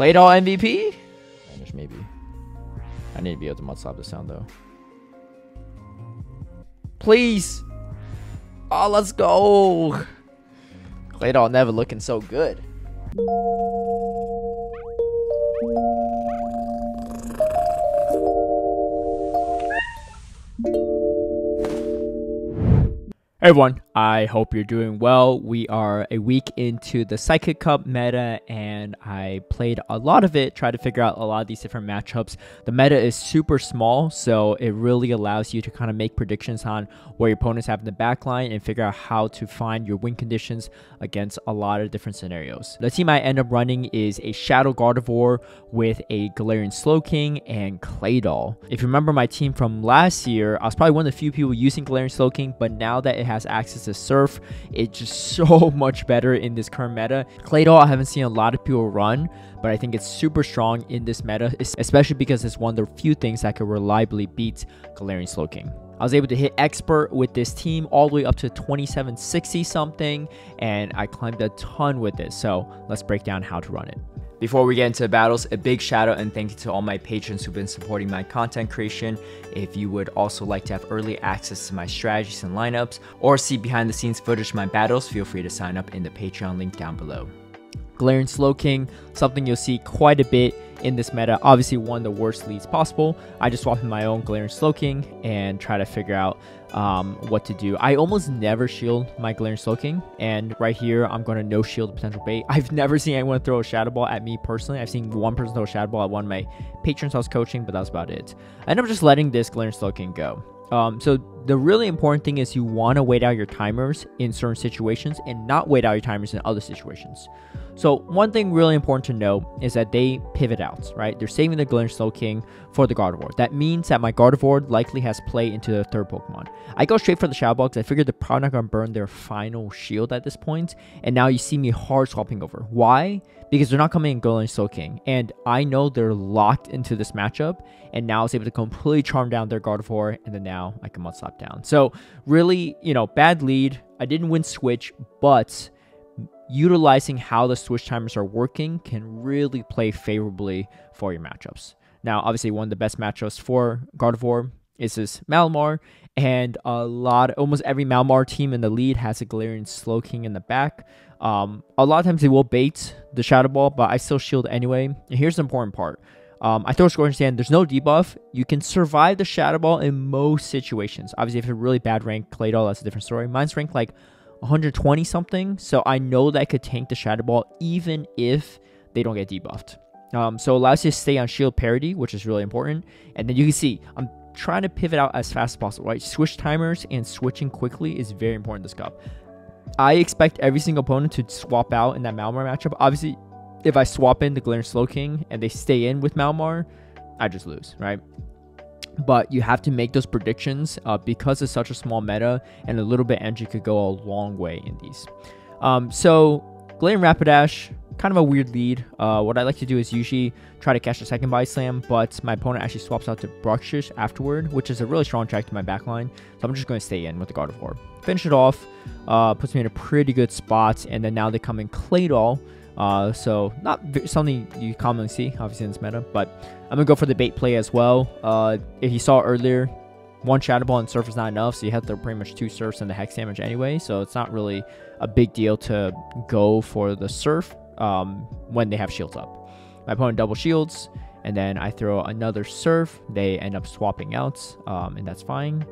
Claydol MVP? Vanish maybe. I need to be able to mud slap this sound though. Please! Oh, let's go! Claydol never looking so good. Hey everyone, I hope you're doing well. We are a week into the Psychic Cup meta, and I played a lot of it, tried to figure out a lot of these different matchups. The meta is super small, so it really allows you to kind of make predictions on where your opponents have in the backline and figure out how to find your win conditions against a lot of different scenarios. The team I end up running is a Shadow Gardevoir with a Galarian Slowking and Claydol. If you remember my team from last year, I was probably one of the few people using Galarian Slowking, but now that it has access to Surf, it's just so much better in this current meta. Claydol I haven't seen a lot of people run, but I think it's super strong in this meta, especially because it's one of the few things that can reliably beat Galarian Slowking. I was able to hit Expert with this team all the way up to 2760 something, and I climbed a ton with it, so let's break down how to run it. Before we get into the battles, a big shout out and thank you to all my patrons who've been supporting my content creation. If you would also like to have early access to my strategies and lineups, or see behind the scenes footage of my battles, feel free to sign up in the Patreon link down below. Galarian Slowking, something you'll see quite a bit in this meta, obviously one of the worst leads possible. I just swap in my own Galarian Slowking and try to figure out what to do. I almost never shield my Galarian Slowking, and right here I'm going to no shield the potential bait. I've never seen anyone throw a Shadow Ball at me personally. I've seen one person throw a Shadow Ball at one of my patrons I was coaching, but that's about it. I ended up just letting this Galarian Slowking go. So the really important thing is you want to wait out your timers in certain situations and not wait out your timers in other situations. So one thing really important to know is that they pivot out, right? They're saving the Galarian Slowking for the Gardevoir. That means that my Gardevoir likely has play into the third Pokemon. I go straight for the Shadow Ball because I figured they're probably not going to burn their final shield at this point. And now you see me hard swapping over. Why? Because they're not coming in Galarian Slowking. And I know they're locked into this matchup. And now I was able to completely charm down their Gardevoir. And then now I can mud slap down. So really, bad lead. I didn't win switch, but utilizing how the switch timers are working can really play favorably for your matchups. Now, obviously, one of the best matchups for Gardevoir is this Malamar, and almost every Malamar team in the lead has a Galarian Slowking in the back. A lot of times they will bait the Shadow Ball, but I still shield anyway. And here's the important part. I throw a Scorching Sand. There's no debuff. You can survive the Shadow Ball in most situations. Obviously, if it's a really bad rank Claydol, that's a different story. Mine's ranked like 120 something, so I know that I could tank the Shadow Ball even if they don't get debuffed. So it allows you to stay on shield parity, which is really important. And then you can see I'm trying to pivot out as fast as possible, right? Switch timers and switching quickly is very important in this cup. I expect every single opponent to swap out in that Malamar matchup. Obviously, if I swap in the Galarian Slowking and they stay in with Malamar, I just lose, right? But you have to make those predictions because it's such a small meta, and a little bit of energy could go a long way in these. So Galarian Rapidash, kind of a weird lead. What I like to do is usually try to catch a second body slam, but my opponent actually swaps out to Bruxish afterward, which is a really strong track to my backline. So I'm just going to stay in with the Gardevoir. Finish it off, puts me in a pretty good spot, and then now they come in Claydol. So not something you commonly see, obviously, in this meta, but I'm going to go for the bait play as well. If you saw earlier, one Shadow Ball and Surf is not enough, so you have to pretty much 2 Surfs and the Hex damage anyway, so it's not really a big deal to go for the Surf when they have shields up. My opponent double shields, and then I throw another Surf. They end up swapping out, and that's fine.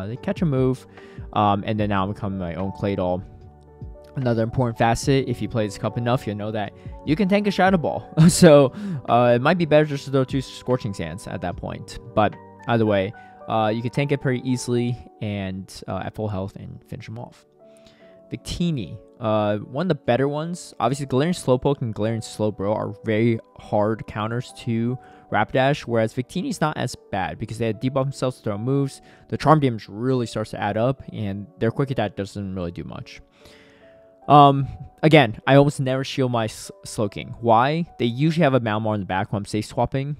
They catch a move, and then now I'm becoming my own Claydol. Another important facet, if you play this cup enough, you'll know that you can tank a Shadow Ball. So it might be better just to throw 2 Scorching Sands at that point. But either way, you can tank it pretty easily and at full health and finish them off. Victini, one of the better ones. Obviously, Galarian Slowpoke and Galarian Slowbro are very hard counters to Rapidash, whereas Victini's not as bad because they debuff themselves to throw moves. The charm damage really starts to add up, and their quick attack doesn't really do much. Again, I almost never shield my Slowking. Why? They usually have a Malamar in the back when I'm safe swapping.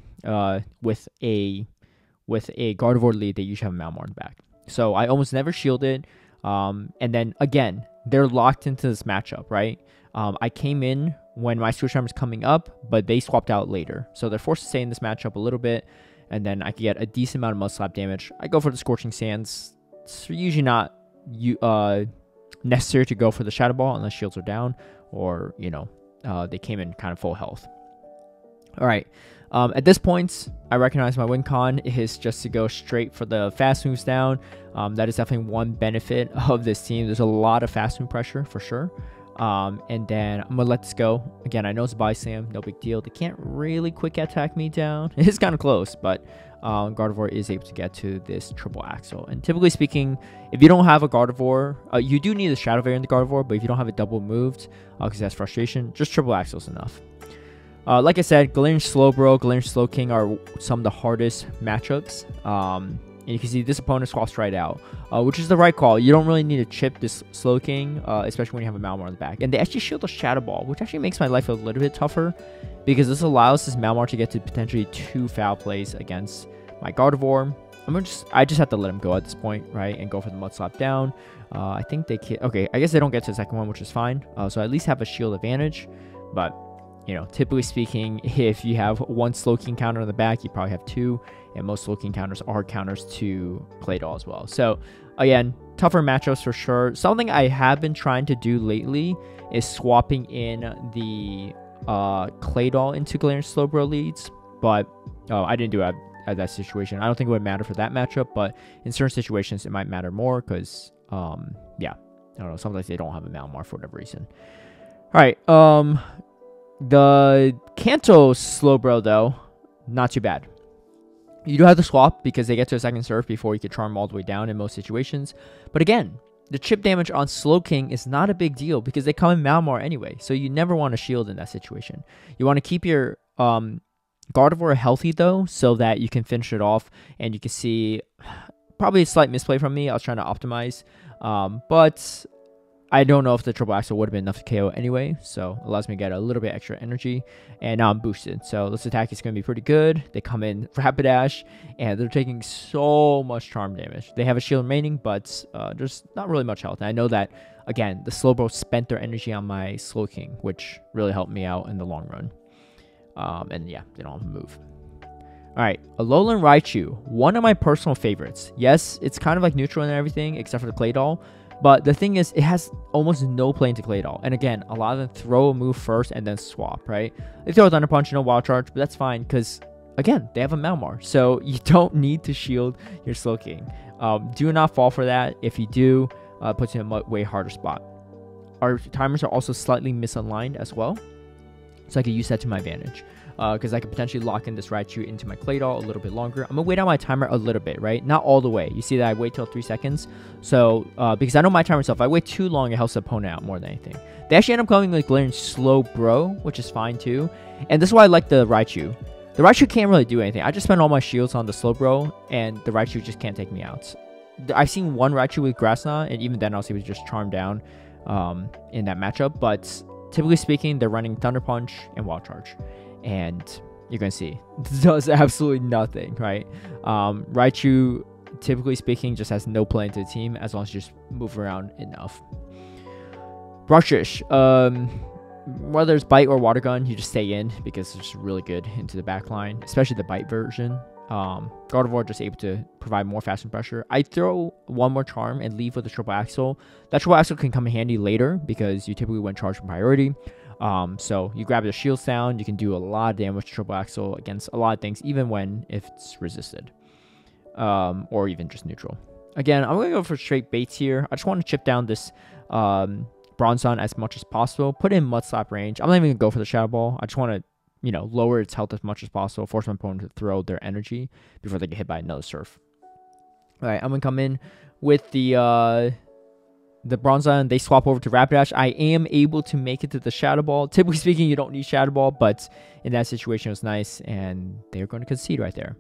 With a Gardevoir lead, they usually have a Malamar in the back. So I almost never shield it. And then again, they're locked into this matchup, right? I came in when my switch time was coming up, but they swapped out later. So they're forced to stay in this matchup a little bit, and then I could get a decent amount of Mud Slap damage. I go for the Scorching Sands. It's usually not necessary to go for the Shadow Ball unless shields are down, or, you know, they came in kind of full health. All right. At this point, I recognize my win con is just to go straight for the fast moves down. That is definitely one benefit of this team. There's a lot of fast move pressure for sure. And then I'm gonna let this go. Again, I know it's a body slam, no big deal. They can't really quick attack me down. It's kind of close, but Gardevoir is able to get to this triple axle. And typically speaking, if you don't have a Gardevoir, you do need a Shadow Variant in the Gardevoir, but if you don't have it double moved, because that's frustration, just triple axle is enough. Like I said, Galarian Slowbro, Galarian Slowking are some of the hardest matchups. And you can see this opponent swaps right out, which is the right call. You don't really need to chip this Slowking, especially when you have a Malamar on the back. And they actually shield a Shadow Ball, which actually makes my life a little bit tougher, because this allows this Malamar to get to potentially 2 foul plays against my Gardevoir. I just have to let him go at this point, right, and go for the Mud Slap down. I think they can. Okay, I guess they don't get to the second one, which is fine. So I at least have a shield advantage, but you know, typically speaking, if you have one Slowking counter on the back, you probably have 2, and most Slowking counters are counters to Claydol as well. So, again, tougher matchups for sure. Something I have been trying to do lately is swapping in the Claydol into Galarian Slowbro leads, but I didn't do it at that situation. I don't think it would matter for that matchup, but in certain situations, it might matter more because, yeah, I don't know, sometimes they don't have a Malamar for whatever reason. All right, the Kanto Slowbro, though, not too bad. You do have to swap because they get to a second surf before you can charm all the way down in most situations. But again, the chip damage on Slowking is not a big deal because they come in Malamar anyway. So you never want to shield in that situation. You want to keep your Gardevoir healthy, though, so that you can finish it off. And you can see probably a slight misplay from me. I was trying to optimize. But I don't know if the triple axle would have been enough to KO anyway, so it allows me to get a little bit extra energy, and now I'm boosted. So this attack is going to be pretty good. They come in Rapidash, and they're taking so much charm damage. They have a shield remaining, but there's not really much health. And I know that, again, the Slowbro spent their energy on my Slowking, which really helped me out in the long run. And yeah, they don't have a move. Alright, Alolan Raichu, one of my personal favorites. Yes, it's kind of like neutral and everything, except for the Claydol. But the thing is, it has almost no play into Claydol. And again, a lot of them throw a move first and then swap, right? They throw a Thunder Punch, no Wild Charge, but that's fine because, again, they have a Malamar. So you don't need to shield your Slowking. Do not fall for that. If you do, it puts you in a way harder spot. Our timers are also slightly misaligned as well. So I can use that to my advantage. Because I could potentially lock in this Raichu into my Claydol a little bit longer. I'm going to wait out my timer a little bit, right? Not all the way. You see that I wait till 3 seconds. So, because I know my timer itself, if I wait too long, it helps the opponent out more than anything. They actually end up going like Galarian Slowbro, which is fine too. And this is why I like the Raichu. The Raichu can't really do anything. I just spend all my shields on the Slowbro, and the Raichu just can't take me out. I've seen one Raichu with Grass Knot, and even then I was able to just charm down in that matchup. But typically speaking, they're running Thunder Punch and Wild Charge. And you're going to see, it does absolutely nothing, right? Raichu, typically speaking, just has no play into the team as long as you just move around enough. Bruxish, whether it's Bite or Water Gun, you just stay in because it's just really good into the back line, especially the Bite version. Gardevoir just able to provide more fast and pressure. I throw one more charm and leave with a triple axle. That triple axle can come in handy later because you typically win charge from priority. So you grab the shield down, you can do a lot of damage to triple axle against a lot of things, even when if it's resisted, or even just neutral. Again, I'm going to go for straight baits here. I just want to chip down this Bronzong as much as possible, put it in Mud Slap range. I'm not even going to go for the Shadow Ball. I just want to, you know, lower its health as much as possible, force my opponent to throw their energy before they get hit by another surf. All right, I'm going to come in with the Bronzong. They swap over to Rapidash. I am able to make it to the Shadow Ball. Typically speaking, you don't need Shadow Ball, but in that situation, it was nice, and they're going to concede right there.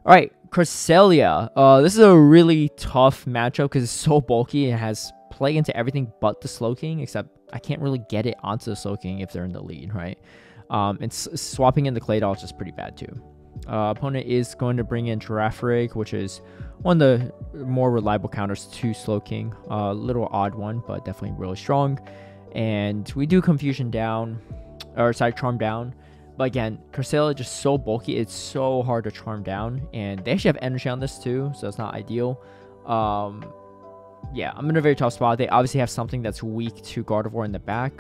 All right, Cresselia. This is a really tough matchup because it's so bulky. It has play into everything but the Slowking, except I can't really get it onto the Slowking if they're in the lead, right? And swapping in the Claydol is just pretty bad too. Opponent is going to bring in Gamefreak, which is one of the more reliable counters to Slowking. A little odd one, but definitely really strong. And we do Confusion down, or sorry, Charm down. But again, Cresselia is just so bulky. It's so hard to charm down. And they actually have energy on this too, so it's not ideal. Yeah, I'm in a very tough spot. They obviously have something that's weak to Gardevoir in the back,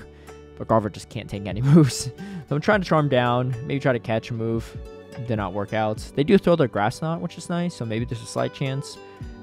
but Gardevoir just can't take any moves. So I'm trying to charm down, maybe try to catch a move. Did not work out. They do throw their Grass Knot, which is nice, so maybe there's a slight chance.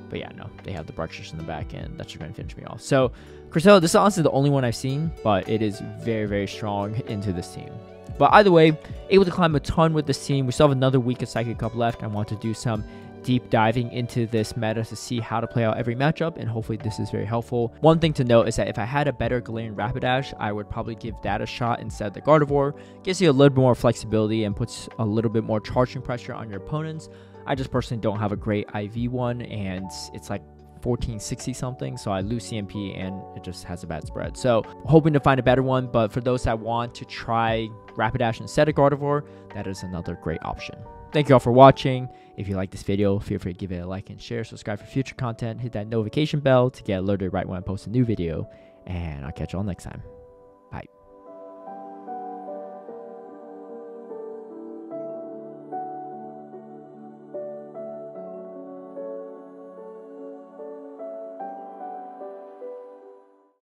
But yeah, no, they have the Bruxish in the back, and that's just going to finish me off. So Cresselia, this is honestly the only one I've seen, but it is very, very strong into this team. But either way, able to climb a ton with this team. We still have another week of Psychic Cup left. I want to do some deep diving into this meta to see how to play out every matchup, and hopefully this is very helpful. One thing to note is that if I had a better Galarian Rapidash, I would probably give that a shot instead of the Gardevoir. Gives you a little bit more flexibility and puts a little bit more charging pressure on your opponents. I just personally don't have a great IV one, and it's like 1460 something, so I lose CMP and it just has a bad spread. So hoping to find a better one, but for those that want to try Rapidash instead of Gardevoir, that is another great option. Thank you all for watching. If you like this video, feel free to give it a like and share, subscribe for future content, hit that notification bell to get alerted right when I post a new video, and I'll catch you all next time. Bye.